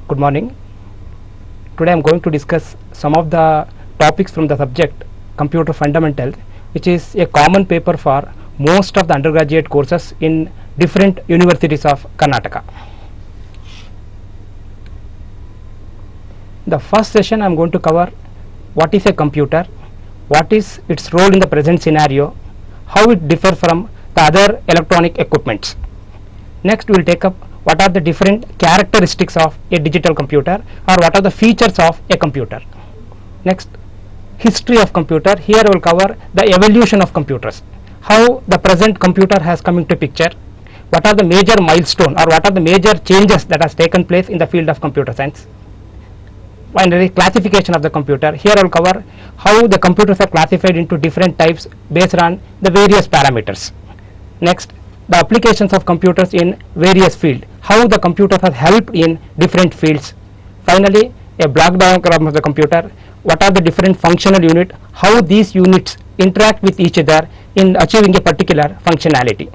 Good morning. Today I am going to discuss some of the topics from the subject Computer Fundamentals, which is a common paper for most of the undergraduate courses in different universities of Karnataka. The first session I am going to cover what is a computer, what is its role in the present scenario, how it differs from the other electronic equipments. Next we will take up what are the different characteristics of a digital computer, or what are the features of a computer. Next, history of computer. Here we will cover the evolution of computers, how the present computer has come into picture, what are the major milestones or what are the major changes that has taken place in the field of computer science. Finally, classification of the computer. Here I will cover how the computers are classified into different types based on the various parameters. Next, the applications of computers in various fields, how the computers have helped in different fields. Finally, a block diagram of the computer, what are the different functional units, how these units interact with each other in achieving a particular functionality.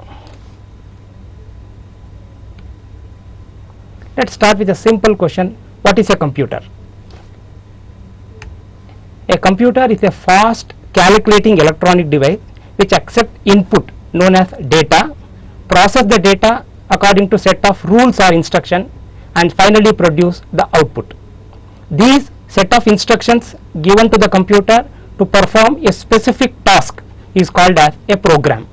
Let's start with a simple question: what is a computer? A computer is a fast calculating electronic device which accepts input known as data, process the data according to set of rules or instruction, and finally produce the output. These set of instructions given to the computer to perform a specific task is called as a program.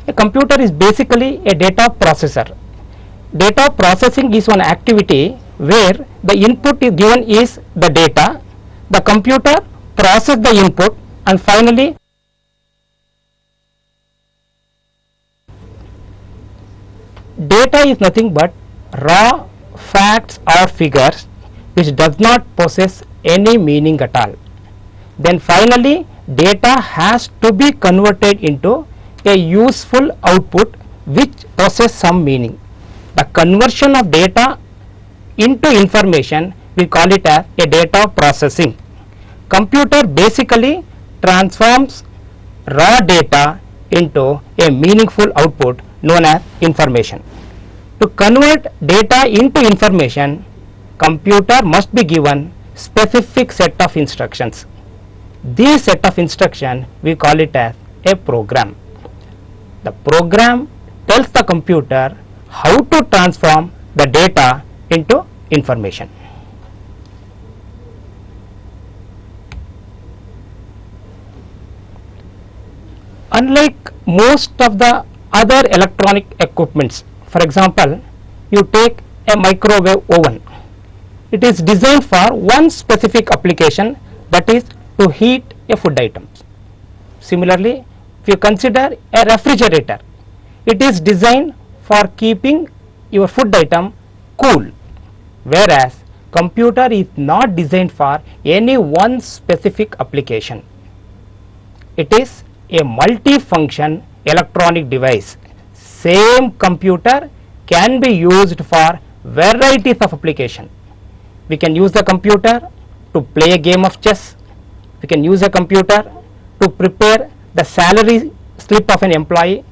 A computer is basically a data processor. Data processing is one activity where the input is given is the data, the computer process the input, and finally data is nothing but raw facts or figures which does not possess any meaning at all. Then finally data has to be converted into a useful output which possesses some meaning. The conversion of data into information, we call it as a data processing. Computer basically transforms raw data into a meaningful output known as information. To convert data into information, computer must be given specific set of instructions. This set of instruction we call it as a program. The program tells the computer how to transform the data into information. Unlike most of the other electronic equipments, for example, you take a microwave oven. It is designed for one specific application, that is to heat a food item. Similarly, if you consider a refrigerator, it is designed for keeping your food item cool, whereas computer is not designed for any one specific application. It is a multi-function electronic device. Same computer can be used for varieties of application. We can use the computer to play a game of chess. We can use a computer to prepare the salary slip of an employee,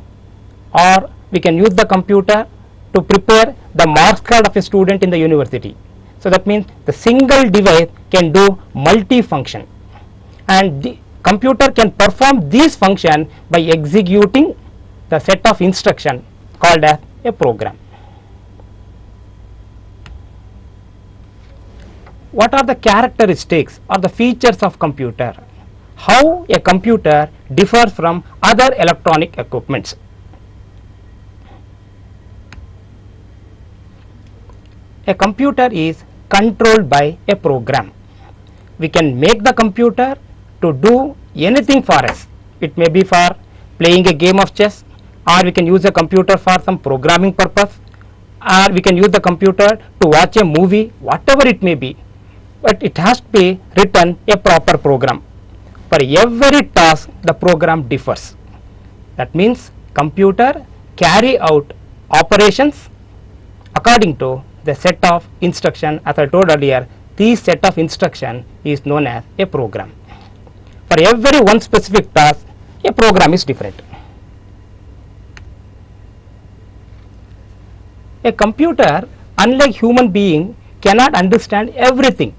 or we can use the computer to prepare the marks card of a student in the university. So that means the single device can do multi-function, and the computer can perform this function by executing the set of instruction called as a program. What are the characteristics or the features of computer? How a computer differs from other electronic equipments? A computer is controlled by a program. We can make the computer to do anything for us. It may be for playing a game of chess, or we can use a computer for some programming purpose, or we can use the computer to watch a movie, whatever it may be, but it has to be written a proper program. For every task the program differs. That means computer carry out operations according to the set of instruction. As I told earlier, this set of instruction is known as a program. For every one specific task, a program is different. A computer, unlike human being, cannot understand everything.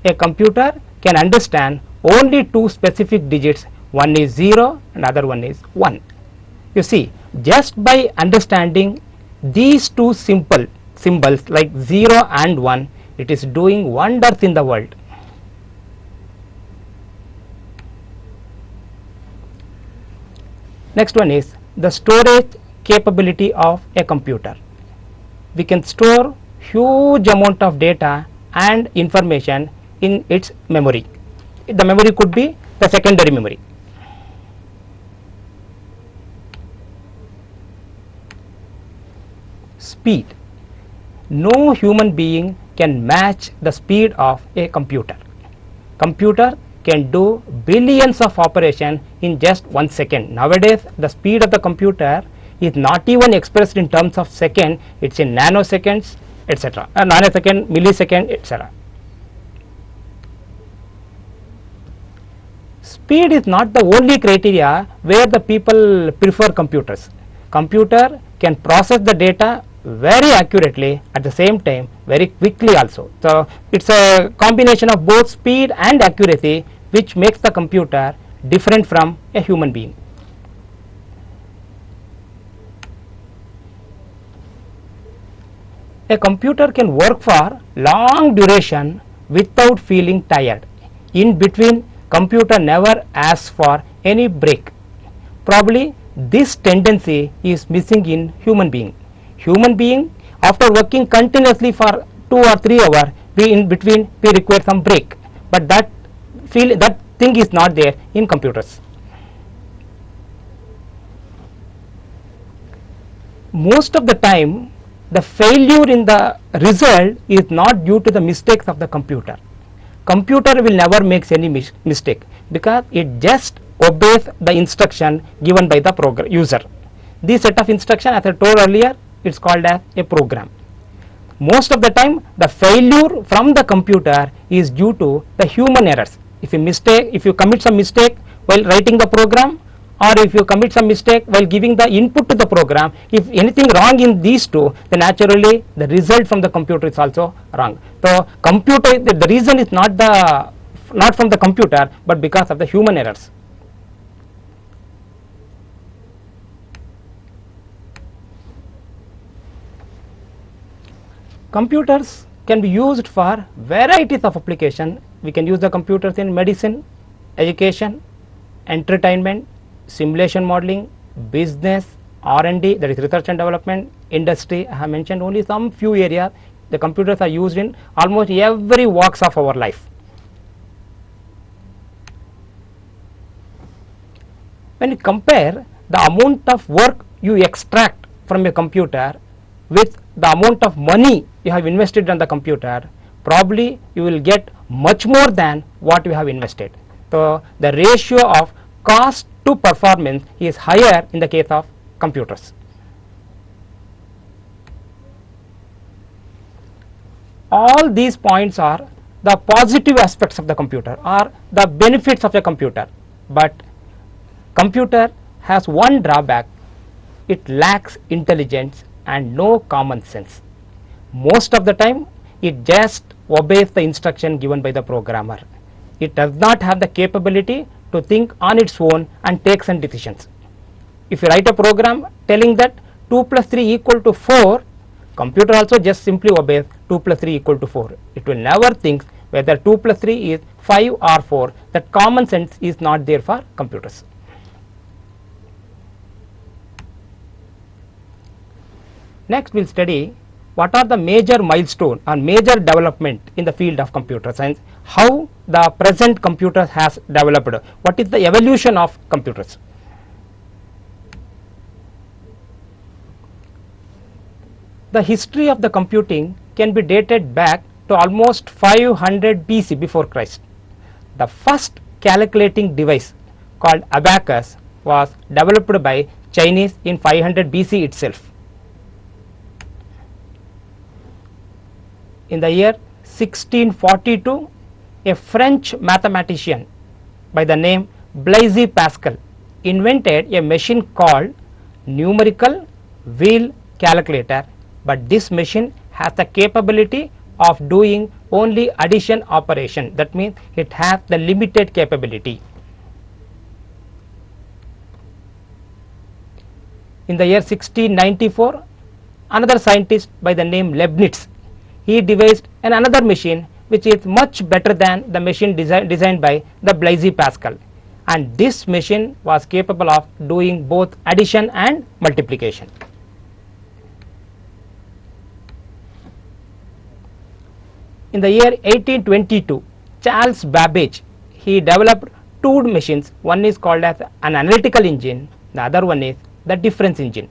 A computer can understand only two specific digits, one is 0 and other one is 1. You see, just by understanding these two simple symbols like 0 and 1, it is doing wonders in the world. Next one is the storage capability of a computer. We can store huge amount of data and information in its memory. The memory could be the secondary memory. Speed. No human being can match the speed of a computer. Computer can do billions of operations in just 1 second. Nowadays, the speed of the computer is not even expressed in terms of second, it's in nanoseconds, etc. Nanosecond, millisecond, etc. Speed is not the only criteria where the people prefer computers. Computer can process the data very accurately, at the same time very quickly also. So, it is a combination of both speed and accuracy which makes the computer different from a human being. A computer can work for long duration without feeling tired. In between, computer never asks for any break. Probably this tendency is missing in human being. Human being, after working continuously for 2 or 3 hours, we in between we require some break, but that thing is not there in computers. Most of the time, the failure in the result is not due to the mistakes of the computer. Computer will never make any mistake because it just obeys the instruction given by the user. This set of instruction, as I told earlier, it's called as a program. Most of the time, the failure from the computer is due to the human errors. If you commit some mistake while writing the program, or if you commit some mistake while giving the input to the program, if anything wrong in these two, then naturally the result from the computer is also wrong. So, computer, the reason is not from the computer, but because of the human errors. Computers can be used for varieties of application. We can use the computers in medicine, education, entertainment, simulation modeling, business, R&D, that is research and development, industry. I have mentioned only some few areas. The computers are used in almost every walks of our life. When you compare the amount of work you extract from a computer with the amount of money you have invested on the computer, probably you will get much more than what you have invested. So, the ratio of cost to performance is higher in the case of computers. All these points are the positive aspects of the computer or the benefits of a computer, but computer has one drawback: it lacks intelligence and no common sense. Most of the time it just obeys the instruction given by the programmer. It does not have the capability to think on its own and take some decisions. If you write a program telling that 2 plus 3 equal to 4, computer also just simply obeys 2 plus 3 equal to 4. It will never think whether 2 plus 3 is 5 or 4. That common sense is not there for computers. Next we will study what are the major milestone or major development in the field of computer science, how the present computer has developed, what is the evolution of computers. The history of the computing can be dated back to almost 500 BC before Christ. The first calculating device called abacus was developed by Chinese in 500 BC itself. In the year 1642, a French mathematician by the name Blaise Pascal invented a machine called numerical wheel calculator. but this machine has the capability of doing only addition operation. That means it has the limited capability. In the year 1694, another scientist by the name Leibniz, he devised another machine which is much better than the machine designed by the Blaise Pascal, and this machine was capable of doing both addition and multiplication. In the year 1822, Charles Babbage, he developed two machines. One is called as an analytical engine, the other one is the difference engine.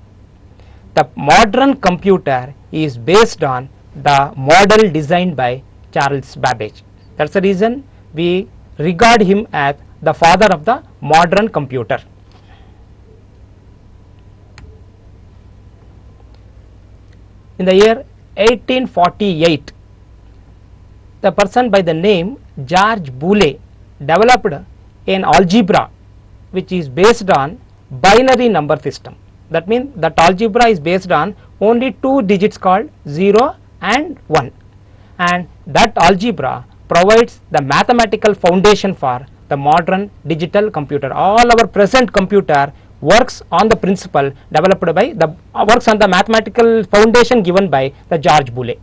The modern computer is based on the model designed by Charles Babbage. That is the reason we regard him as the father of the modern computer. In the year 1848, the person by the name George Boole developed an algebra which is based on binary number system. That means that algebra is based on only two digits called 0 and 1, and that algebra provides the mathematical foundation for the modern digital computer. All our present computer works on the principle developed by works on the mathematical foundation given by the George Boole.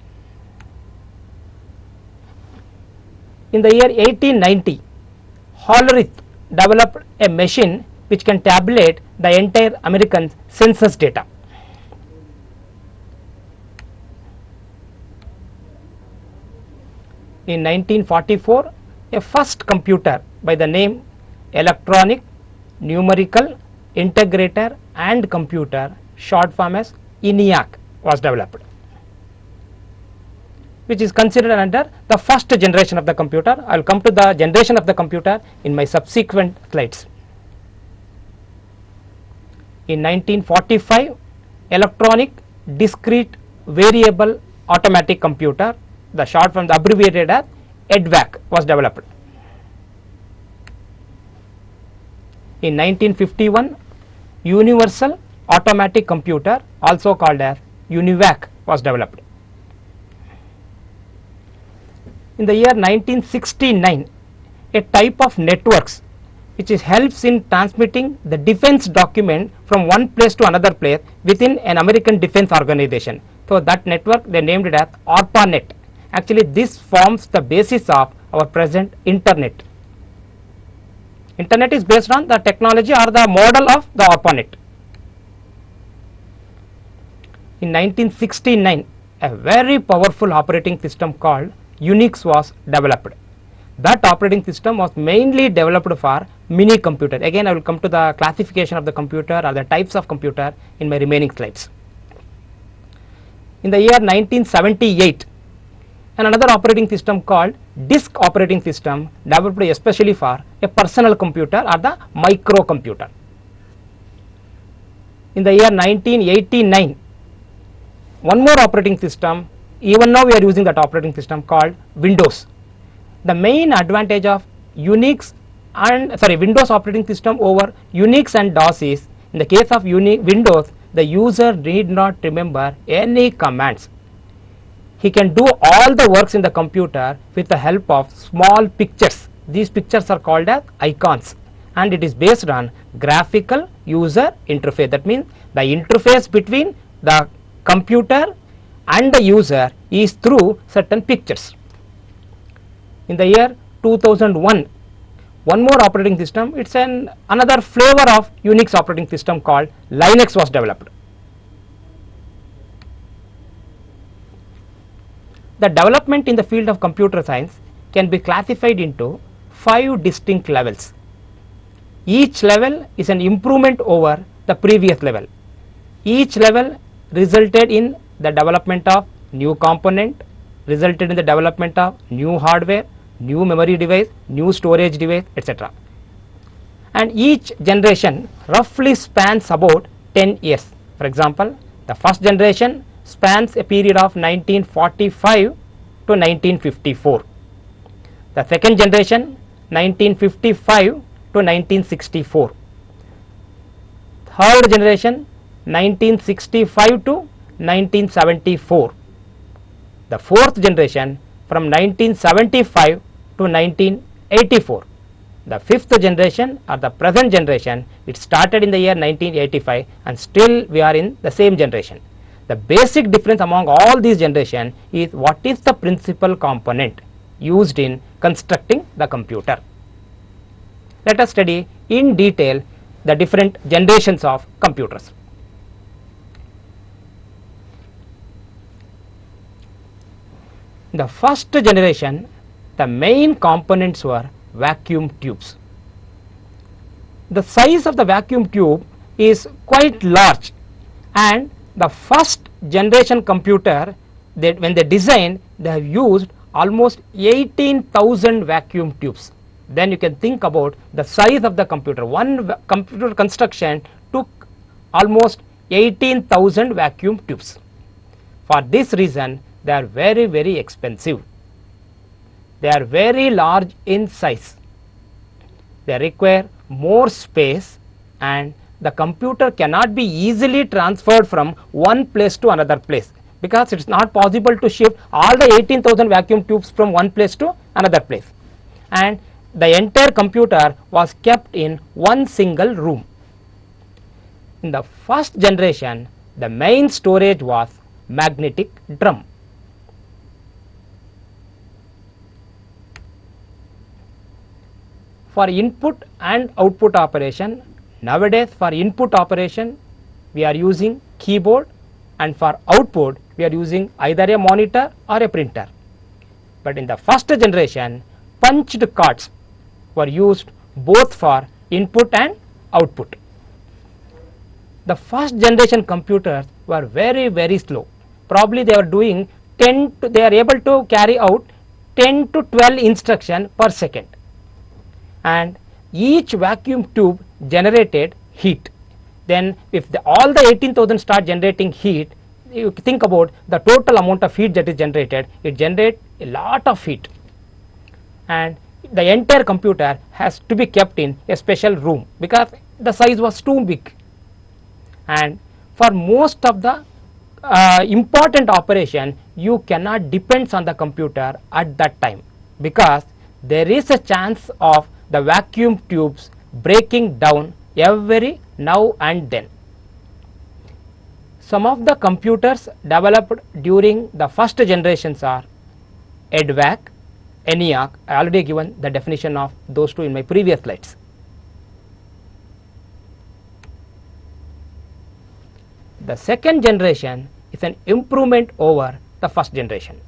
In the year 1890, Hollerith developed a machine which can tabulate the entire American census data. In 1944, a first computer by the name Electronic Numerical Integrator and Computer, short form as ENIAC, was developed, which is considered under the first generation of the computer. I will come to the generation of the computer in my subsequent slides. In 1945, Electronic Discrete Variable Automatic Computer, the short form, the abbreviated as EDVAC, was developed. In 1951, Universal Automatic Computer, also called as UNIVAC, was developed. In the year 1969, a type of networks which helps in transmitting the defense document from one place to another place within an American defense organization. So that network they named it as ARPANET. Actually, this forms the basis of our present internet. Internet is based on the technology or the model of the ARPANET. In 1969, a very powerful operating system called Unix was developed. That operating system was mainly developed for mini computer. Again, I will come to the classification of the computer or the types of computer in my remaining slides. In the year 1978, another operating system called disk operating system developed especially for a personal computer or the microcomputer. In the year 1989, one more operating system, even now we are using that operating system, called Windows. The main advantage of Windows operating system over Unix and DOS is, in the case of Windows, the user need not remember any commands. He can do all the works in the computer with the help of small pictures. These pictures are called as icons, and it is based on graphical user interface. That means the interface between the computer and the user is through certain pictures. In the year 2001, one more operating system, it's another flavor of Unix operating system called Linux was developed. The development in the field of computer science can be classified into 5 distinct levels. Each level is an improvement over the previous level. Each level resulted in the development of new component, resulted in the development of new hardware, new memory device, new storage device, etc. And each generation roughly spans about 10 years. For example, the first generation spans a period of 1945 to 1954. The second generation 1955 to 1964. Third generation 1965 to 1974. The fourth generation from 1975 to 1984. The fifth generation or the present generation, it started in the year 1985 and still we are in the same generation. The basic difference among all these generations is what is the principal component used in constructing the computer. Let us study in detail the different generations of computers. The first generation, the main components were vacuum tubes. The size of the vacuum tube is quite large, and the first generation computer, that when they designed, they have used almost 18,000 vacuum tubes. Then you can think about the size of the computer. One computer construction took almost 18,000 vacuum tubes. For this reason, they are very, very expensive. They are very large in size. They require more space, and the computer cannot be easily transferred from one place to another place, because it is not possible to shift all the 18,000 vacuum tubes from one place to another place. And the entire computer was kept in one single room. In the first generation, the main storage was magnetic drum. For input and output operation, nowadays for input operation we are using keyboard, and for output we are using either a monitor or a printer. But in the first generation, punched cards were used both for input and output. The first generation computers were very, very slow. Probably they are doing they are able to carry out 10 to 12 instructions per second, and each vacuum tube generated heat. Then if all the 18,000 start generating heat, you think about the total amount of heat that is generated, it generates a lot of heat, and the entire computer has to be kept in a special room because the size was too big. And for most of the important operation, you cannot depend on the computer at that time, because there is a chance of the vacuum tubes breaking down every now and then. Some of the computers developed during the first generations are EDVAC, ENIAC. I already given the definition of those two in my previous slides. The second generation is an improvement over the first generation.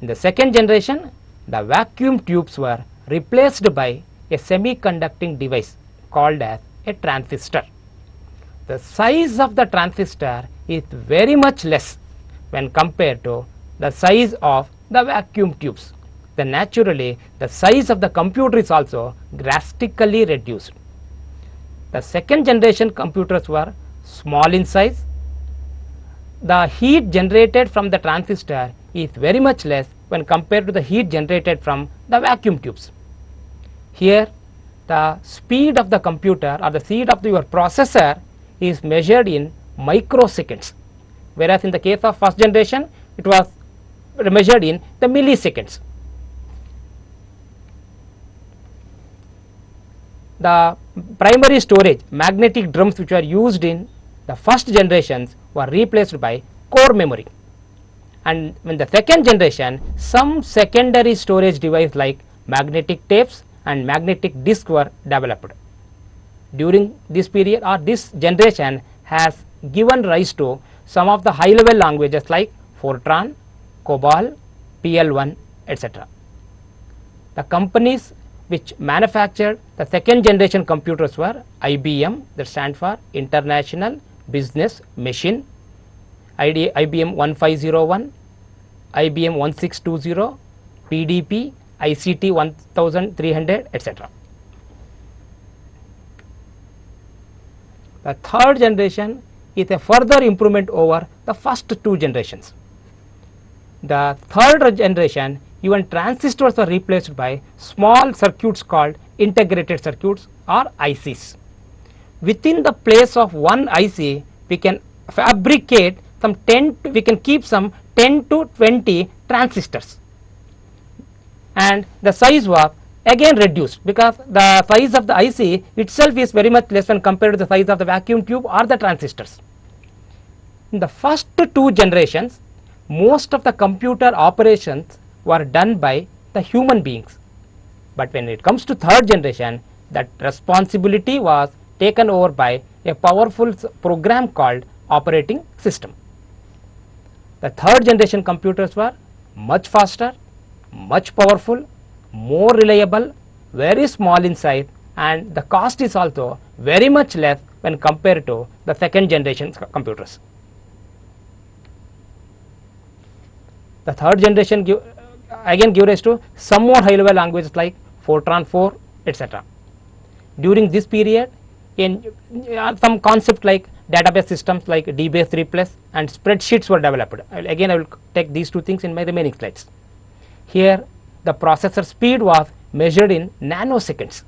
In the second generation, the vacuum tubes were replaced by a semiconducting device called as a transistor. The size of the transistor is very much less when compared to the size of the vacuum tubes. Then naturally the size of the computer is also drastically reduced. The second generation computers were small in size. The heat generated from the transistor is very much less when compared to the heat generated from the vacuum tubes. Here the speed of the computer or the speed of your processor is measured in microseconds, whereas in the case of first generation it was measured in the milliseconds. The primary storage magnetic drums which were used in the first generations were replaced by core memory, and in the second generation some secondary storage device like magnetic tapes and magnetic disk were developed. During this period or this generation has given rise to some of the high level languages like Fortran, COBOL, PL1, etc. The companies which manufactured the second generation computers were IBM, that stands for International Business Machine, IBM 1501, IBM 1620, PDP, ICT 1300, etc. The third generation is a further improvement over the first two generations. The third generation, even transistors are replaced by small circuits called integrated circuits or ICs. Within the place of one IC, we can fabricate some 10 to, we can keep some 10 to 20 transistors, and the size was again reduced because the size of the IC itself is very much less when compared to the size of the vacuum tube or the transistors. In the first two generations, most of the computer operations were done by the human beings, but when it comes to third generation, that responsibility was taken over by a powerful program called operating system. The third generation computers were much faster, much powerful, more reliable, very small in size, and the cost is also very much less when compared to the second generation computers. The third generation again give rise to some more high level languages like Fortran 4, etc. During this period, in some concept like database systems like DBase 3+ and spreadsheets were developed. I will take these two things in my remaining slides. Here the processor speed was measured in nanoseconds,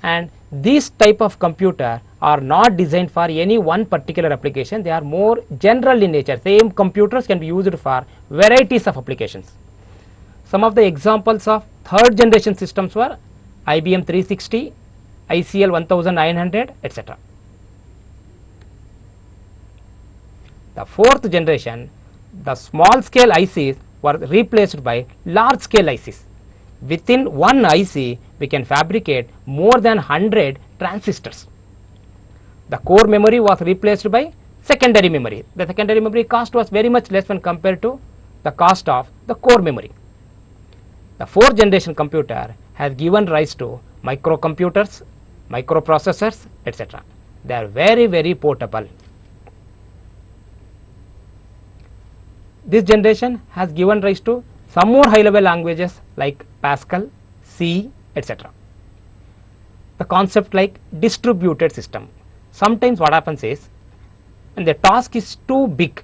and these type of computer are not designed for any one particular application. They are more general in nature. Same computers can be used for varieties of applications. Some of the examples of third generation systems were IBM 360, ICL 1900, etc. The fourth generation, the small scale ICs were replaced by large scale ICs. Within one IC, we can fabricate more than 100 transistors. The core memory was replaced by secondary memory. The secondary memory cost was very much less when compared to the cost of the core memory. The fourth generation computer has given rise to microcomputers, microprocessors, etc. They are very, very portable. This generation has given rise to some more high level languages like Pascal, C, etc. The concept like distributed system. Sometimes what happens is, when the task is too big,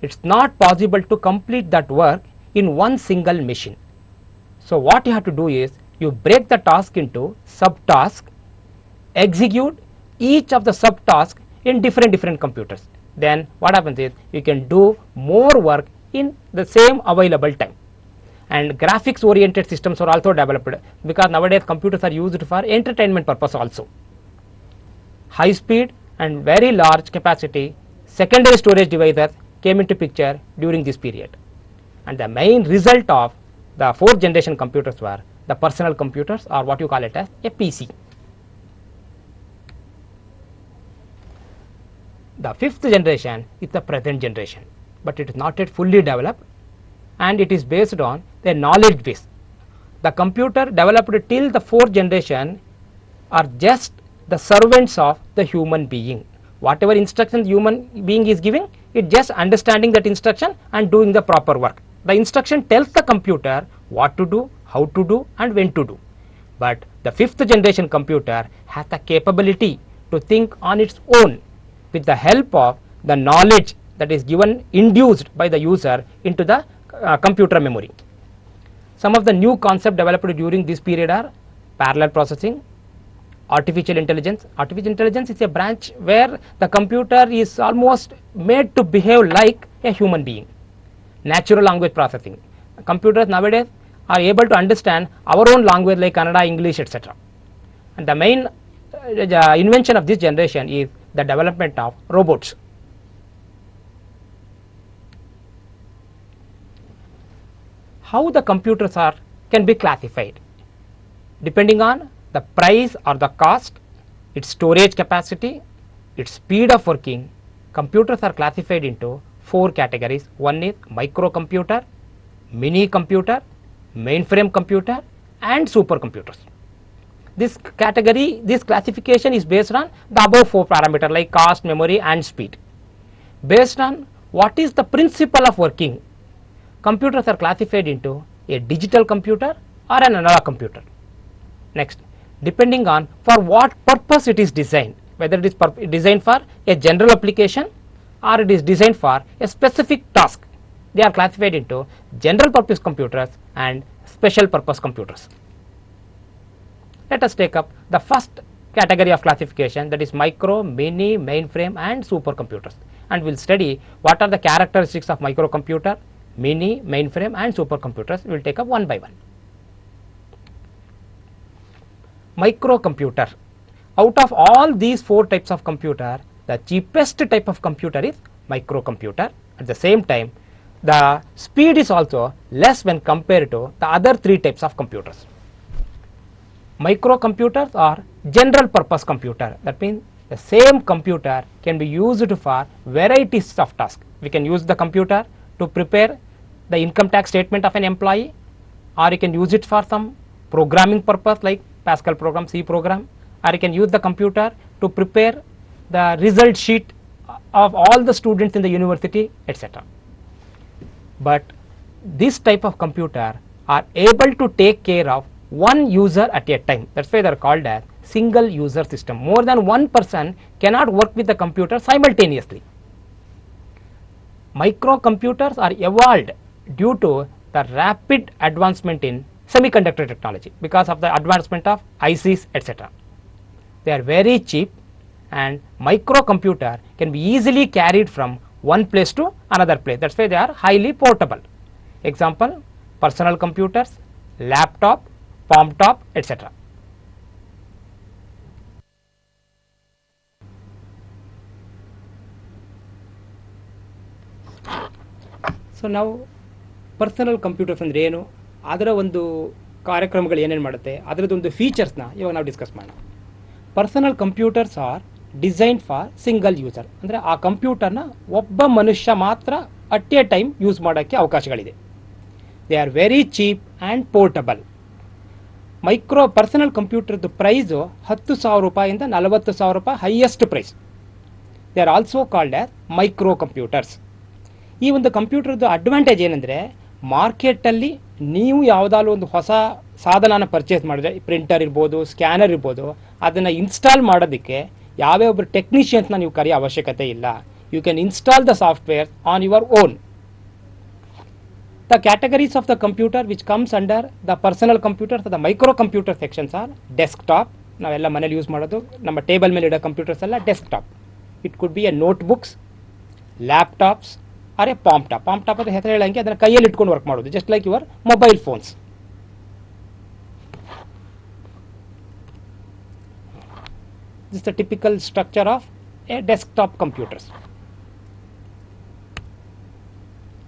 it is not possible to complete that work in one single machine. So what you have to do is, you break the task into subtasks, execute each of the subtasks in different computers. Then what happens is, you can do more work in the same available time. And graphics oriented systems are also developed, because nowadays computers are used for entertainment purpose also. High speed and very large capacity secondary storage devices came into picture during this period, and the main result of the fourth generation computers were the personal computers, or what you call it as a PC. The fifth generation is the present generation, but it is not yet fully developed, and it is based on the knowledge base. The computer developed till the fourth generation are just the servants of the human being. Whatever instructions human being is giving, it just understanding that instruction and doing the proper work. The instruction tells the computer what to do, how to do, and when to do. But the fifth generation computer has the capability to think on its own with the help of the knowledge that is given, induced by the user into the computer memory. Some of the new concepts developed during this period are parallel processing, artificial intelligence. Artificial intelligence is a branch where the computer is almost made to behave like a human being. Natural language processing. Computers nowadays are able to understand our own language like Kannada, English, etc. And the main invention of this generation is the development of robots. How the computers can be classified? Depending on the price or the cost, its storage capacity, its speed of working, computers are classified into 4 categories. One is microcomputer, mini computer, mainframe computer, and supercomputers. This classification is based on the above 4 parameters like cost, memory, and speed. Based on what is the principle of working, computers are classified into a digital computer or an analog computer. Next, depending on for what purpose it is designed, whether it is designed for a general application or it is designed for a specific task, they are classified into general purpose computers and special purpose computers. Let us take up the first category of classification, that is micro, mini, mainframe, and supercomputers. and we will study what are the characteristics of microcomputer, mini, mainframe and supercomputers. We will take up one by one. Microcomputer. Out of all these 4 types of computer, the cheapest type of computer is microcomputer. At the same time, the speed is also less when compared to the other 3 types of computers. Microcomputers are general purpose computer. That means the same computer can be used for varieties of tasks. We can use the computer to prepare the income tax statement of an employee, or you can use it for some programming purpose like Pascal program, C program, or you can use the computer to prepare the result sheet of all the students in the university, etc. But this type of computer are able to take care of one user at a time. That's why they are called as single user system. More than one person cannot work with the computer simultaneously. Microcomputers are evolved due to the rapid advancement in semiconductor technology because of the advancement of ICs, etc. They are very cheap, and microcomputer can be easily carried from one place to another place. That's why they are highly portable. Example, personal computers, laptop, palm top, etc. So now personal computers ಅಂದರೆ ಏನು, ಅದರ ಒಂದು ಕಾರ್ಯಕ್ರಮಗಳು ಏನೇನು ಮಾಡುತ್ತೆ, ಅದರದ್ದೊಂದು ಫೀಚರ್ಸ್ನ ಇವಾಗ ನಾವು discuss ಮಾಡೋಣ. Personal computers are design for single user. ಅಂದರೆ ಆ ಕಂಪ್ಯೂಟರ್ನ ಒಬ್ಬ ಮನುಷ್ಯ ಮಾತ್ರ ಅಟ್ ಎ ಟೈಮ್ ಯೂಸ್ ಮಾಡೋಕ್ಕೆ ಅವಕಾಶಗಳಿದೆ. They are very cheap and portable. Personal ಕಂಪ್ಯೂಟರ್ದು ಪ್ರೈಸು 10,000 ರೂಪಾಯಿಂದ 40,000 ರೂಪಾಯಿ highest price. They are also called as micro computers. ಈ ಒಂದು ಕಂಪ್ಯೂಟರ್ದು ಅಡ್ವಾಂಟೇಜ್ ಏನಂದರೆ, ಮಾರ್ಕೆಟಲ್ಲಿ ನೀವು ಯಾವುದಾದ್ರು ಒಂದು ಹೊಸ ಸಾಧನನ ಪರ್ಚೇಸ್ ಮಾಡಿದ್ರೆ, ಪ್ರಿಂಟರ್ ಇರ್ಬೋದು, ಸ್ಕ್ಯಾನರ್ ಇರ್ಬೋದು, ಅದನ್ನು ಇನ್ಸ್ಟಾಲ್ ಮಾಡೋದಕ್ಕೆ ಯಾವ್ಯಾವ ಟೆಕ್ನಿಷಿಯನ್ಸ್ನ ನೀವು ಕರೆಯೋ ಅವಶ್ಯಕತೆ ಇಲ್ಲ. You can install the software on your own. The categories of the computer which comes under the personal computers, the micro computer sections are desktop. ನಾವೆಲ್ಲ ಮನೇಲಿ ಯೂಸ್ ಮಾಡೋದು, ನಮ್ಮ ಟೇಬಲ್ ಮೇಲೆ ಇಡೋ ಕಂಪ್ಯೂಟರ್ಸ್ ಎಲ್ಲ desktop. It could be a notebooks, laptops or a palm top. Palm top ಅಂತ ಹೆಸರು ಹೇಳಂಗೆ ಅದನ್ನು ಕೈಯಲ್ಲಿ ಇಟ್ಕೊಂಡು ವರ್ಕ್ ಮಾಡೋದು, just like your mobile phones. This is the typical structure of a desktop computers.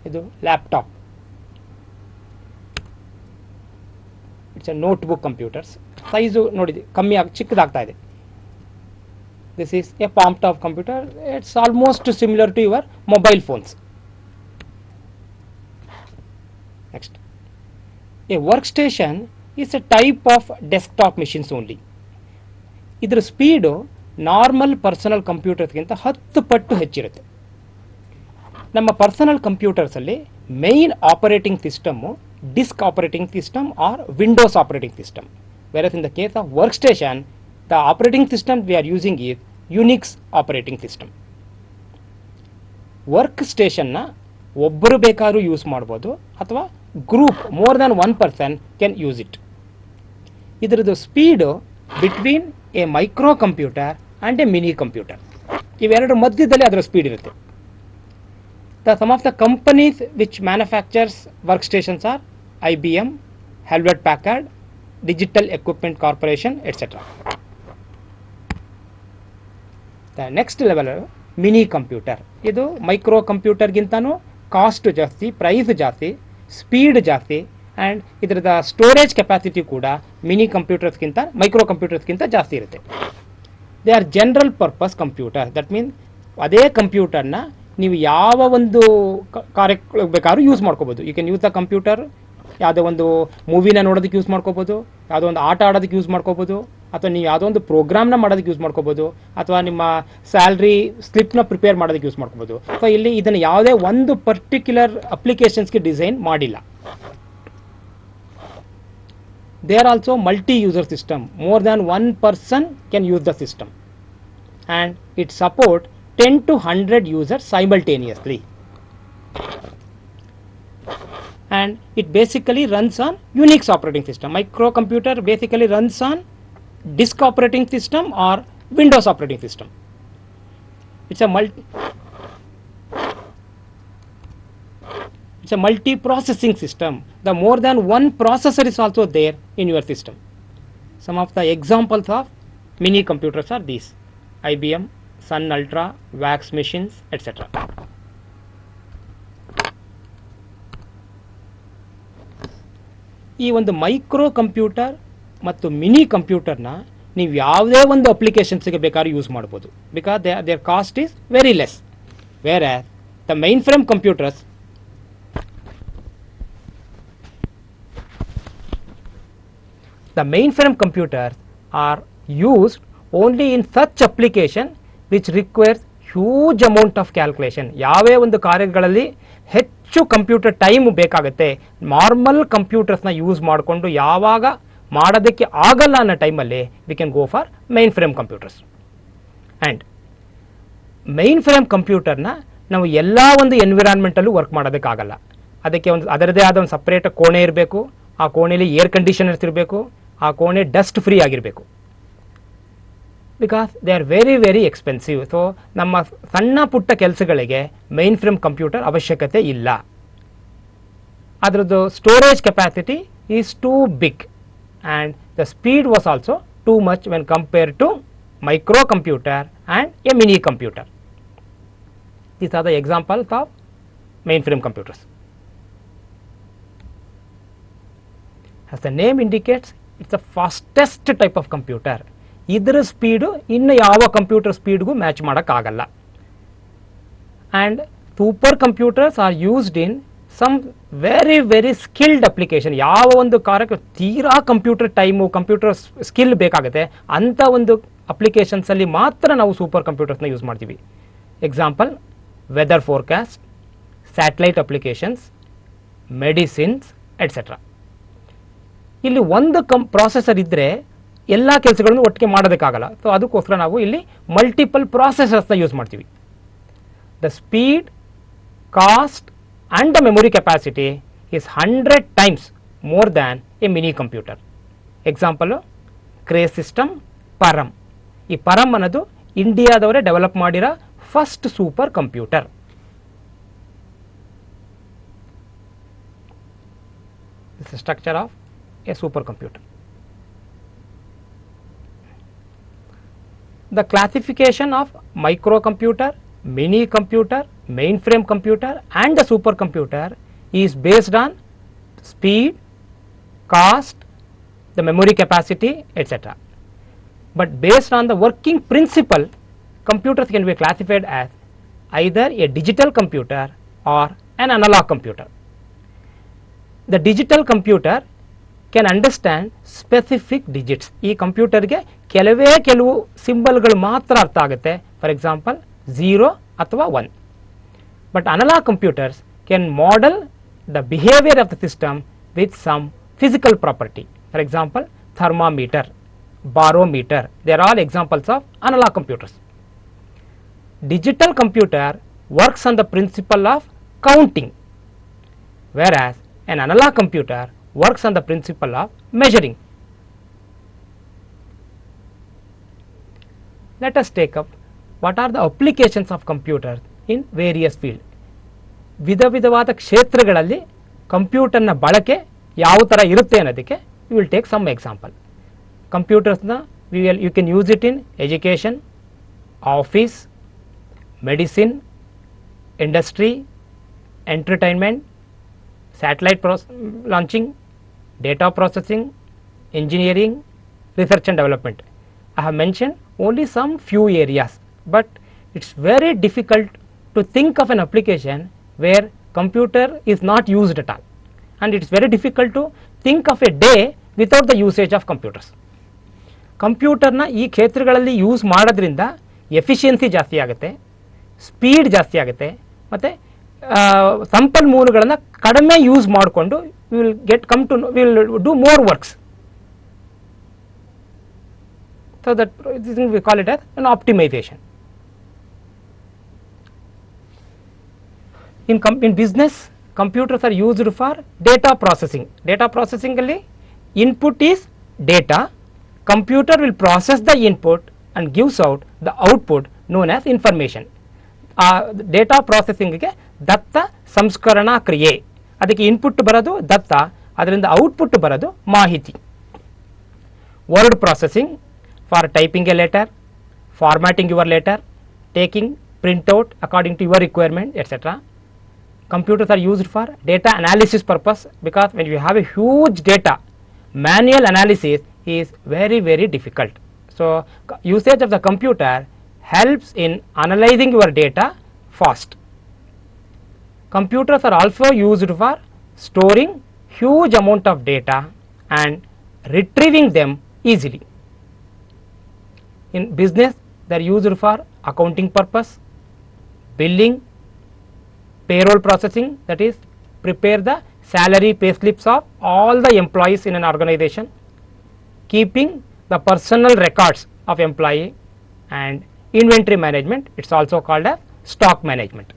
ಇದು laptop. It's A notebook computers. Size ನೋಡಿದೆ ಕಮ್ಮಿ ಚಿಕ್ಕದಾಗ್ತಾ ಇದೆ. This is a palm top computer. It's almost similar to your mobile phones. Next, a workstation is a type of desktop machines only. ಇದರ speed normal personal ಕಂಪ್ಯೂಟರ್ಸ್ಗಿಂತ 10 ಪಟ್ಟು ಹೆಚ್ಚಿರುತ್ತೆ. ನಮ್ಮ personal ಕಂಪ್ಯೂಟರ್ಸಲ್ಲಿ main operating system disk operating system or Windows operating system. Versus in the case of work station, the operating system we are using is Unix operating system. Work ಸ್ಟೇಷನ್ನ ಒಬ್ಬರು ಬೇಕಾದ್ರೂ use ಮಾಡ್ಬೋದು, ಅಥವಾ group more than 1 person can use it. ಇದರದ್ದು speed between a micro computer and a mini computer, ಇವೆರಡರ ಮಧ್ಯದಲ್ಲಿ ಅದರ speed ಇರುತ್ತೆ. Some of the companies which manufactures work stations are IBM, Hewlett Packard, Digital Equipment Corporation, etc. The next level mini computer. ಇದು micro ಕಂಪ್ಯೂಟರ್ಗಿಂತನೂ cost ಜಾಸ್ತಿ, price ಜಾಸ್ತಿ, speed ಜಾಸ್ತಿ, and ಇದರದ ಸ್ಟೋರೇಜ್ ಕೆಪಾಸಿಟಿ ಕೂಡ ಮಿನಿ ಕಂಪ್ಯೂಟರ್ಸ್ಗಿಂತ ಮೈಕ್ರೋ ಕಂಪ್ಯೂಟರ್ಸ್ಗಿಂತ ಜಾಸ್ತಿ ಇರುತ್ತೆ. They are general purpose computer. That mean ಅದೇ ಕಂಪ್ಯೂಟರ್ನ ನೀವು ಯಾವ ಒಂದು ಕಾರ್ಯಕ್ಕೆ ಬೇಕಾದ್ರೂ ಯೂಸ್ ಮಾಡ್ಕೋಬೋದು. You can use the computer ಯಾವುದೋ ಒಂದು ಮೂವಿನ ನೋಡೋದಕ್ಕೆ ಯೂಸ್ ಮಾಡ್ಕೋಬೋದು, ಯಾವುದೋ ಒಂದು ಆಟ ಆಡೋದಕ್ಕೆ ಯೂಸ್ ಮಾಡ್ಕೋಬೋದು, ಅಥವಾ ನೀವು ಯಾವುದೋ ಒಂದು ಪ್ರೋಗ್ರಾಮ್ನ ಮಾಡೋದಕ್ಕೆ ಯೂಸ್ ಮಾಡ್ಕೋಬೋದು, ಅಥವಾ ನಿಮ್ಮ ಸ್ಯಾಲ್ರಿ ಸ್ಲಿಪ್ನ ಪ್ರಿಪೇರ್ ಮಾಡೋದಕ್ಕೆ ಯೂಸ್ ಮಾಡ್ಕೋಬೋದು. ಸೊ ಇಲ್ಲಿ ಇದನ್ನು ಯಾವುದೇ ಒಂದು ಪರ್ಟಿಕ್ಯುಲರ್ ಅಪ್ಲಿಕೇಶನ್ಸ್ಗೆ ಡಿಸೈನ್ ಮಾಡಿಲ್ಲ. They are also multi-user system. More than 1 person can use the system, and it support 10 to 100 users simultaneously. And it basically runs on Unix operating system. Microcomputer basically runs on disk operating system or Windows operating system. It's a it's a multi-processing system. The more than one processor is also there in your system. Some of the examples of mini computers are these: IBM, Sun Ultra, VAX machines, etc. ಈ ಒಂದು micro computer ಮತ್ತು mini ಕಂಪ್ಯೂಟರ್ನ ನೀವು ಯಾವುದೇ ಒಂದು ಅಪ್ಲಿಕೇಶನ್ಸ್ಗೆ ಬೇಕಾದ್ರೂ use ಮಾಡ್ಬೋದು, because their cost is very less. Whereas the main frame computers are used only in such application which requires huge amount of calculation. ಯಾವೇ ಒಂದು ಕಾರ್ಯಗಳಲ್ಲಿ ಹೆಚ್ಚು ಕಂಪ್ಯೂಟರ್ ಟೈಮ್ ಬೇಕಾಗುತ್ತೆ, ನಾರ್ಮಲ್ ಕಂಪ್ಯೂಟರ್ಸ್ನ ಯೂಸ್ ಮಾಡಿಕೊಂಡು ಯಾವಾಗ ಮಾಡೋದಕ್ಕೆ ಆಗಲ್ಲ ಅನ್ನೋ ಟೈಮಲ್ಲಿ we can go for main frame computers. And main frame ಕಂಪ್ಯೂಟರ್ನ ನಾವು ಎಲ್ಲ ಒಂದು ಎನ್ವಿರಾನ್ಮೆಂಟಲ್ಲೂ ವರ್ಕ್ ಮಾಡೋದಕ್ಕಾಗಲ್ಲ. ಅದಕ್ಕೆ ಒಂದು ಅದರದೇ ಆದ ಒಂದು ಸಪ್ರೇಟ್ ಕೋಣೆ ಇರಬೇಕು, ಆ ಕೋಣೆಯಲ್ಲಿ ಏರ್ ಕಂಡೀಷನರ್ಸ್ ಇರಬೇಕು, ಆ ಕೋಣೆ ಡಸ್ಟ್ ಫ್ರೀ ಆಗಿರಬೇಕು. Because they are very very expensive. So ನಮ್ಮ ಸಣ್ಣ ಪುಟ್ಟ ಕೆಲಸಗಳಿಗೆ ಮೈನ್ ಫ್ರೇಮ್ ಕಂಪ್ಯೂಟರ್ ಅವಶ್ಯಕತೆ ಇಲ್ಲ. ಅದರದ್ದು storage capacity is too big and the speed was also too much when compare to micro computer and a mini computer. These are the examples of mainframe computers. As the name indicates, it's the fastest type of computer. ಇದರ speed ಇನ್ನು ಯಾವ computer ಸ್ಪೀಡ್ಗೂ match ಮಾಡೋಕ್ಕಾಗಲ್ಲ. And super computers are used in some very very skilled application. ಯಾವ ಒಂದು ಕಾರ್ಯಕ್ಕೆ ತೀರಾ computer time, computer skill ಬೇಕಾಗುತ್ತೆ ಅಂಥ ಒಂದು ಅಪ್ಲಿಕೇಶನ್ಸಲ್ಲಿ ಮಾತ್ರ ನಾವು ಸೂಪರ್ ಕಂಪ್ಯೂಟರ್ಸ್ನ ಯೂಸ್ ಮಾಡ್ತೀವಿ. Example: weather forecast, satellite applications, medicines, etcetera. ಇಲ್ಲಿ ಒಂದು ಪ್ರಾಸೆಸರ್ ಇದ್ದರೆ ಎಲ್ಲ ಕೆಲಸಗಳನ್ನು ಒಟ್ಟಿಗೆ ಮಾಡೋದಕ್ಕಾಗಲ್ಲ. ಸೊ ಅದಕ್ಕೋಸ್ಕರ ನಾವು ಇಲ್ಲಿ ಮಲ್ಟಿಪಲ್ ಪ್ರಾಸೆಸರ್ಸ್ನ ಯೂಸ್ ಮಾಡ್ತೀವಿ. The speed, cost and the memory capacity is 100 times more than A mini computer. Example: ಕ್ರೇ system, Param. ಈ ಪರಮ್ ಅನ್ನೋದು ಇಂಡಿಯಾದವರೇ ಡೆವಲಪ್ ಮಾಡಿರೋ first super computer. This is the structure of a supercomputer. The classification of microcomputer, mini computer, mainframe computer and the supercomputer is based on speed, cost, the memory capacity, etc. But based on the working principle, computers can be classified as either a digital computer or an analog computer. The digital computer can understand specific digits. ಈ ಕಂಪ್ಯೂಟರ್ಗೆ ಕೆಲವು ಸಿಂಬಲ್ಗಳು ಮಾತ್ರ ಅರ್ಥ ಆಗುತ್ತೆ. For example 0 ಅಥವಾ 1. But analogue computers can model the behaviour of the system with some physical property. For example thermometer, barometer. They are all examples of analog computers. Digital computer works on the principle of counting, whereas an analog computer works on the principle of measuring. Let us take up what are the applications of computers in various fields. ವಿಧವಾದ ಕ್ಷೇತ್ರಗಳಲ್ಲಿ ಕಂಪ್ಯೂಟರ್ನ ಬಳಕೆ ಯಾವ ಥರ ಇರುತ್ತೆ ಅನ್ನೋದಕ್ಕೆ we will take some example. ಕಂಪ್ಯೂಟರ್ಸ್ನ you can use it in education, office, medicine, industry, entertainment, satellite launching, data processing, engineering, research and development. I have mentioned only some few areas, but it's very difficult to think of an application where computer is not used at all, and it's very difficult to think of a day without the usage of computers. ಕಂಪ್ಯೂಟರ್ನ ಈ ಕ್ಷೇತ್ರಗಳಲ್ಲಿ use ಮಾಡೋದ್ರಿಂದ efficiency ಜಾಸ್ತಿ ಆಗುತ್ತೆ, speed ಜಾಸ್ತಿ ಆಗುತ್ತೆ, ಮತ್ತು ಸಂಪನ್ಮೂಲಗಳನ್ನು ಕಡಿಮೆ ಯೂಸ್ ಮಾಡಿಕೊಂಡು will do more works. So that we call it as an optimisation. In business, computers are used for data processing. Data processing ಅಲ್ಲಿ input is data, computer will process the input and gives out the output known as information. Data processing ಗೆ ದತ್ತ ಸಂಸ್ಕರಣಾ ಕ್ರಿಯೆ ಅದಕ್ಕೆ input ಬರೋದು ದತ್ತ, ಅದರಿಂದ output ಬರೋದು ಮಾಹಿತಿ. Word processing for typing A letter, formatting your letter, taking printout according to your requirement, etc. Computers are used for data analysis purpose, because when you have a huge data, manual analysis is very difficult. So usage of the computer helps in analyzing your data fast. Computers are also used for storing huge amount of data and retrieving them easily. In business, they are used for accounting purpose, billing, payroll processing, that is prepare the salary pay slips of all the employees in an organization, keeping the personal records of employee, and inventory management, it is also called as stock management.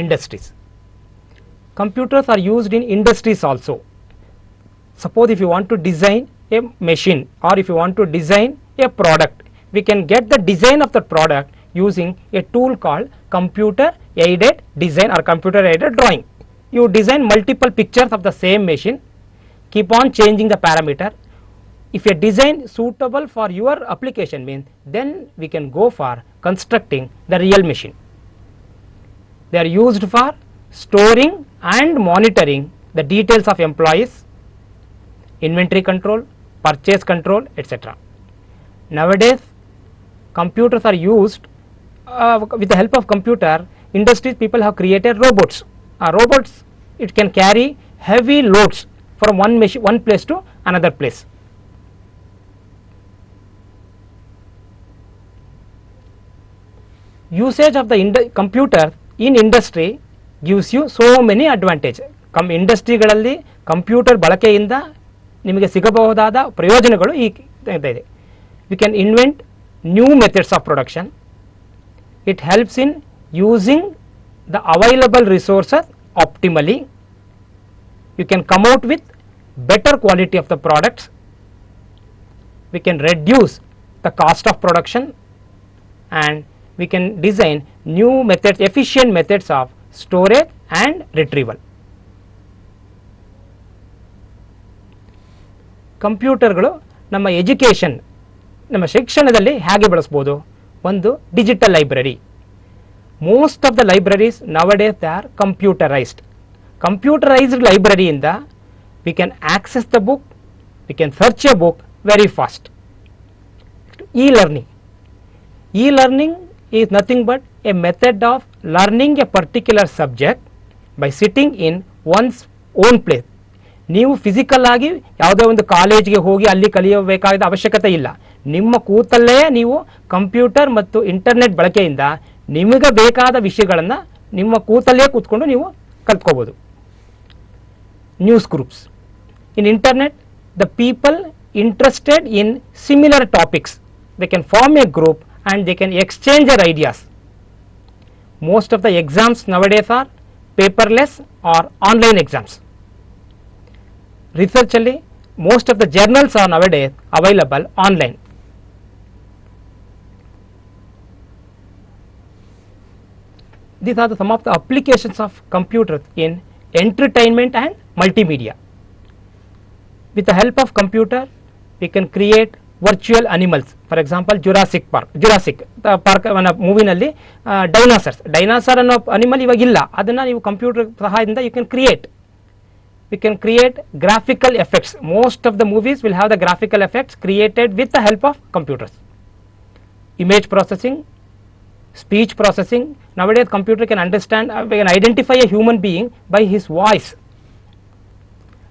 Industries. Computers are used in industries also. Suppose if you want to design a machine, or if you want to design a product, we can get the design of the product using a tool called computer aided design or computer aided drawing. You design multiple pictures of the same machine, keep on changing the parameter. If a design suitable for your application means, then we can go for constructing the real machine. They are used for storing and monitoring the details of employees, inventory control, purchase control, etc. Nowadays computers are used with the help of computer industries, people have created robots. Robots, it can carry heavy loads from one place to another place. Usage of the computer in industry gives you so many advantages. ಇಂಡಸ್ಟ್ರಿಗಳಲ್ಲಿ computer ಬಳಕೆಯಿಂದ ನಿಮಗೆ ಸಿಗಬಹುದಾದ ಪ್ರಯೋಜನಗಳು ಇದೆ. We can invent new methods of production. It helps in using the available resources optimally. You can come out with better quality of the products. We can reduce the cost of production, and we can design new methods, efficient methods of storage and retrieval. ಕಂಪ್ಯೂಟರ್ಗಳು ನಮ್ಮ education, ನಮ್ಮ ಶಿಕ್ಷಣದಲ್ಲಿ ಹೇಗೆ ಬಳಸ್ಬೋದು? ಒಂದು digital library. Most of the libraries nowadays they are computerized. Computerized ಲೈಬ್ರರಿಯಿಂದ we can access the book, we can search a book very fast. e-learning. E-learning is nothing but a method of learning a particular subject by sitting in one's own place. ನೀವು physical ಆಗಿ ಯಾವುದೋ ಒಂದು ಕಾಲೇಜ್ಗೆ ಹೋಗಿ ಅಲ್ಲಿ ಕಲಿಯಬೇಕಾದ ಅವಶ್ಯಕತೆ ಇಲ್ಲ. ನಿಮ್ಮ ಕೂತಲ್ಲೇ ನೀವು ಕಂಪ್ಯೂಟರ್ ಮತ್ತು ಇಂಟರ್ನೆಟ್ ಬಳಕೆಯಿಂದ ನಿಮಗೆ ಬೇಕಾದ ವಿಷಯಗಳನ್ನು ನಿಮ್ಮ ಕೂತಲ್ಲೇ ಕೂತ್ಕೊಂಡು ನೀವು ಕಲ್ತ್ಕೋಬೋದು. News groups. In internet, the people interested in similar topics, they can form a group and they can exchange their ideas. Most of the exams nowadays are paperless or online exams. Researchally, most of the journals are nowadays available online. These are some of the applications of computers in entertainment and multimedia. With the help of computer, we can create virtual animals. For example, Jurassic Park ಮೂವಿನಲ್ಲಿ dinosaur ಅನ್ನೋ animal ಇವಾಗಿಲ್ಲ, ಅದನ್ನು ನೀವು computer ಸಹಾಯದಿಂದ you can create. We can create graphical effects. Most of the movies will have the graphical effects created with the help of computers. Image processing, speech processing. Nowadays computer can understand, can identify a human being by his voice.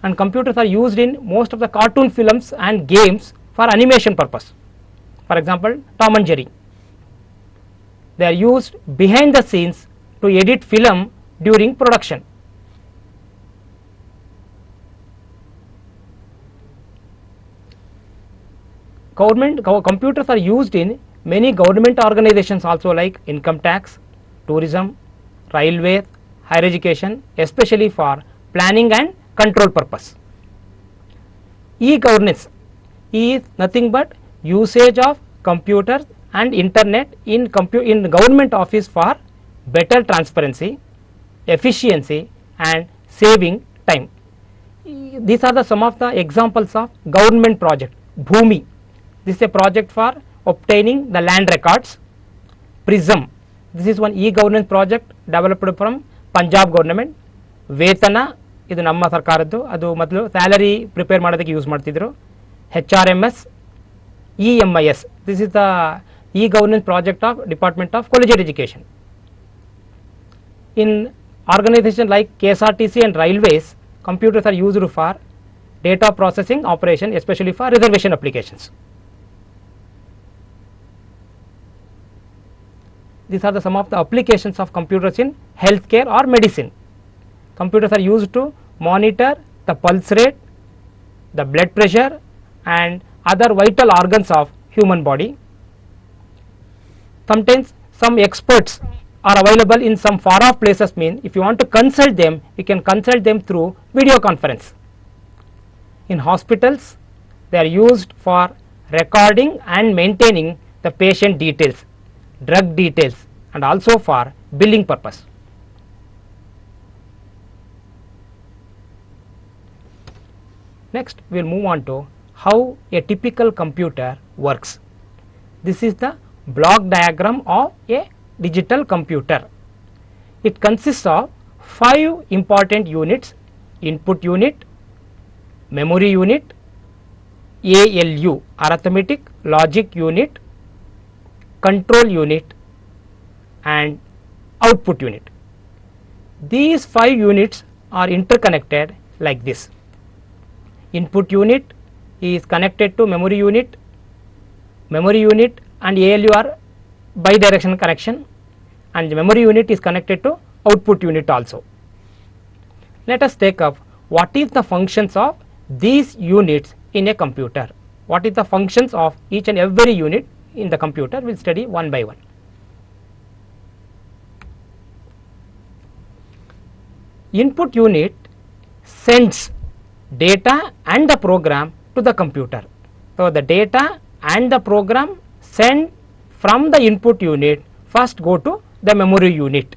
And computers are used in most of the cartoon films and games for animation purpose. For example, Tom and Jerry. They are used behind the scenes to edit film during production. Computers are used in many government organizations also, like income tax, tourism, railway, higher education, especially for planning and control purpose. E-governance is nothing but usage of computers and internet in government office for better transparency, efficiency and saving time. These are the some of the examples of government project. Bhoomi, this is a project for obtaining the land records. Prism, this is one e-governance project developed from Punjab government. ವೇತನ ಇದು ನಮ್ಮ ಸರ್ಕಾರದ್ದು, ಅದು ಮೊದಲು salary prepare ಮಾಡೋದಕ್ಕೆ use ಮಾಡ್ತಿದ್ರು. HRMS, EMIS, this is the e-governance project of Department of Collegiate Education. In organizations like KSRTC and railways, computers are used for data processing operation, especially for reservation applications. These are the some of the applications of computers in healthcare or medicine. Computers are used to monitor the pulse rate, the blood pressure and other vital organs of human body. Sometimes some experts are available in some far off places, mean if you want to consult them, you can consult them through video conference. In hospitals, they are used for recording and maintaining the patient details, drug details and also for billing purpose. Next we will move on to how a typical computer works. This is the block diagram of a digital computer. It consists of 5 important units: input unit, memory unit, ALU arithmetic logic unit, control unit and output unit. These 5 units are interconnected like this. Input unit is connected to memory unit and ALU are bidirectional connection, and the memory unit is connected to output unit also. Let us take up what is the functions of these units in a computer. What is the functions of each and every unit in the computer, we will study one by one. Input unit sends data and the program to the computer. So, the data and the program sent from the input unit first go to the memory unit.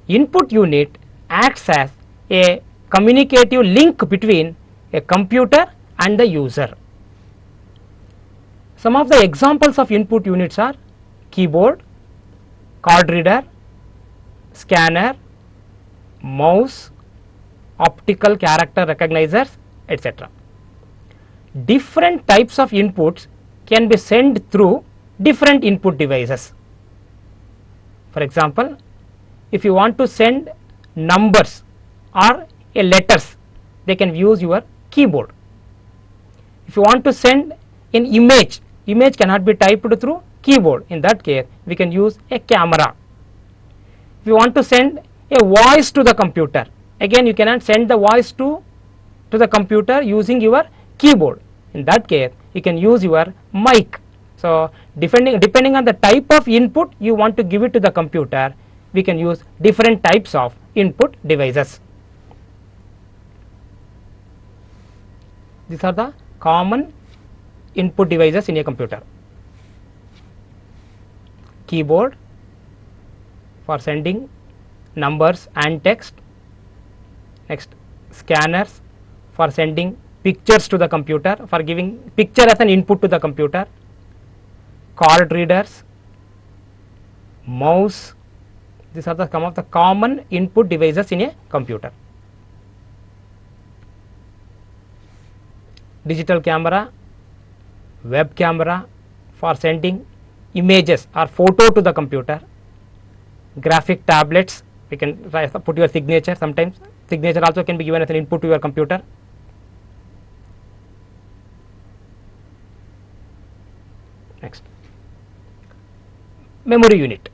Input unit acts as a communicative link between a computer and the user. Some of the examples of input units are keyboard, card reader, scanner, mouse, optical character recognizers, etc. Different types of inputs can be sent through different input devices. For example, if you want to send numbers or letters, they can use your keyboard. If you want to send an image cannot be typed through keyboard. In that case, we can use a camera. If you want to send a voice to the computer, again you cannot send the voice to the computer using your keyboard. In that case, you can use your mic. So, depending on the type of input you want to give it to the computer, we can use different types of input devices. These are the common input devices in a computer. Keyboard for sending numbers and text. Next, scanners for sending pictures to the computer, for giving picture as an input to the computer. Card readers, mouse, these are the some of the common input devices in a computer. Digital camera, web camera for sending images or photo to the computer. Graphic tablets, we can put your signature, sometimes signature also can be given as an input to your computer. Next, memory unit,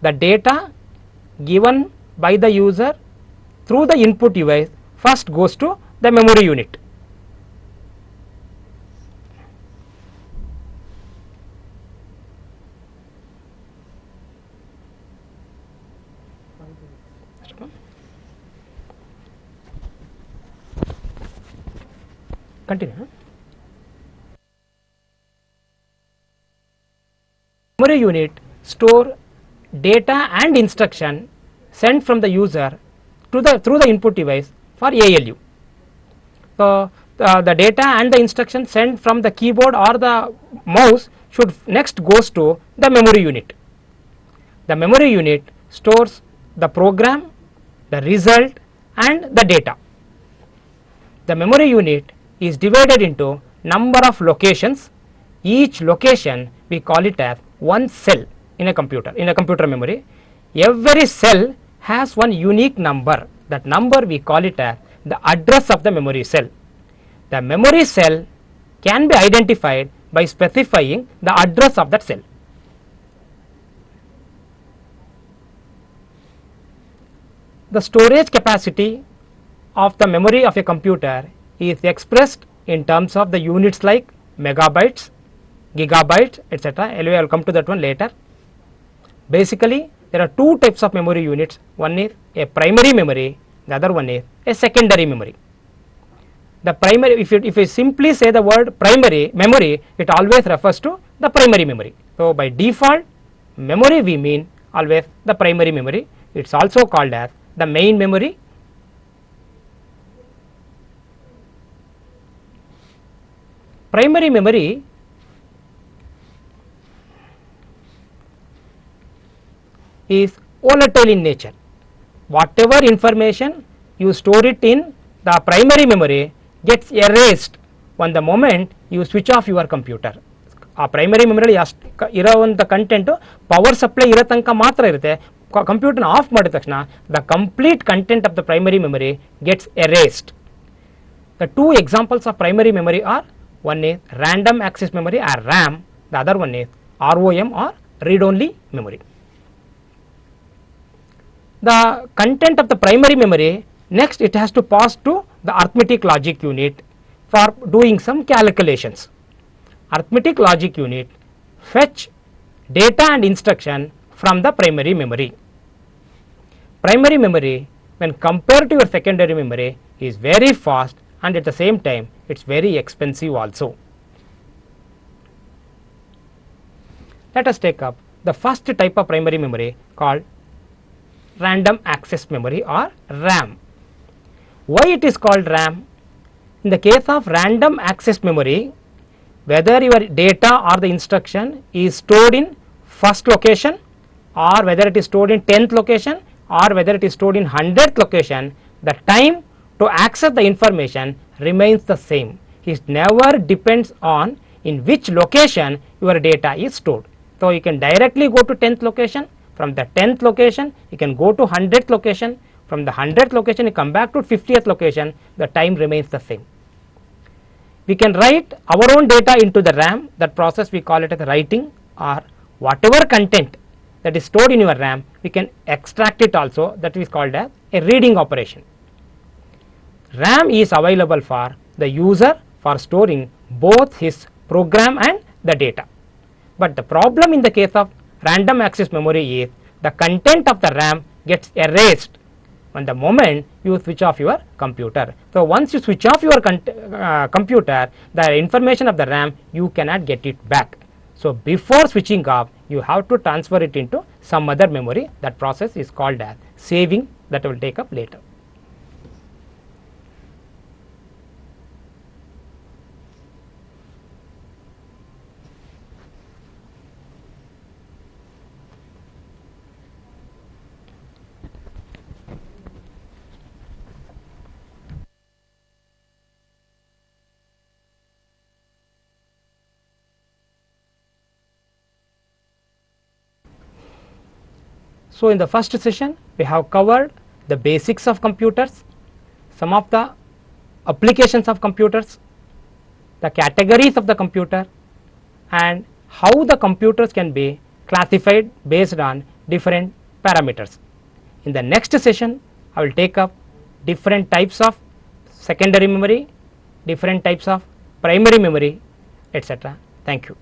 the data given by the user through the input device first goes to the memory unit. Continue. Memory unit store data and instruction sent from the user to the through the input device for ALU. So, the data and the instruction sent from the keyboard or the mouse should next goes to the memory unit. The memory unit stores the program, the result and the data. The memory unit is divided into number of locations. Each location we call it as one cell in a computer memory. Every cell has one unique number. That number we call it as the address of the memory cell. The memory cell can be identified by specifying the address of that cell. The storage capacity of the memory of a computer is expressed in terms of the units like megabytes, gigabytes, etc. Anyway, I will come to that one later. Basically, there are two types of memory units. One is a primary memory, the other one is a secondary memory. The primary, if you simply say the word primary memory, it always refers to the primary memory. So, by default memory we mean always the primary memory. It is also called as the main memory. Primary memory is volatile in nature. Whatever information you store it in the primary memory gets erased when the moment you switch off your computer. ಆ primary ಮೆಮೊರಿಯಲ್ಲಿ ಇರೋವಂಥ content power supply ಇರೋ ತನಕ ಮಾತ್ರ ಇರುತ್ತೆ. ಕಂಪ್ಯೂಟರ್ನ off ಮಾಡಿದ ತಕ್ಷಣ the complete content of the primary memory gets erased. The two examples of primary memory are one is random access memory or RAM, the other one is ROM or read only memory. The content of the primary memory next it has to pass to the arithmetic logic unit for doing some calculations. Arithmetic logic unit fetch data and instruction from the primary memory. Primary memory when compared to your secondary memory is very fast and at the same time it is very expensive also. Let us take up the first type of primary memory called random access memory or RAM. Why it is called RAM? In the case of random access memory, whether your data or the instruction is stored in first location or whether it is stored in 10th location or whether it is stored in 100th location, the time to access the information remains the same. It never depends on in which location your data is stored. So, you can directly go to 10th location, from the 10th location you can go to 100th location, from the 100th location you come back to 50th location, the time remains the same. We can write our own data into the RAM. That process we call it as writing, or whatever content that is stored in your RAM we can extract it also, that is called as a reading operation. RAM is available for the user for storing both his program and the data. But the problem in the case of random access memory is the content of the RAM gets erased when the moment you switch off your computer. So, once you switch off your computer, the information of the RAM you cannot get it back. So, before switching off you have to transfer it into some other memory. That process is called as saving, that I will take up later. So, in the first session we have covered the basics of computers, some of the applications of computers, the categories of the computer and how the computers can be classified based on different parameters. In the next session I will take up different types of secondary memory, different types of primary memory, etc. Thank you.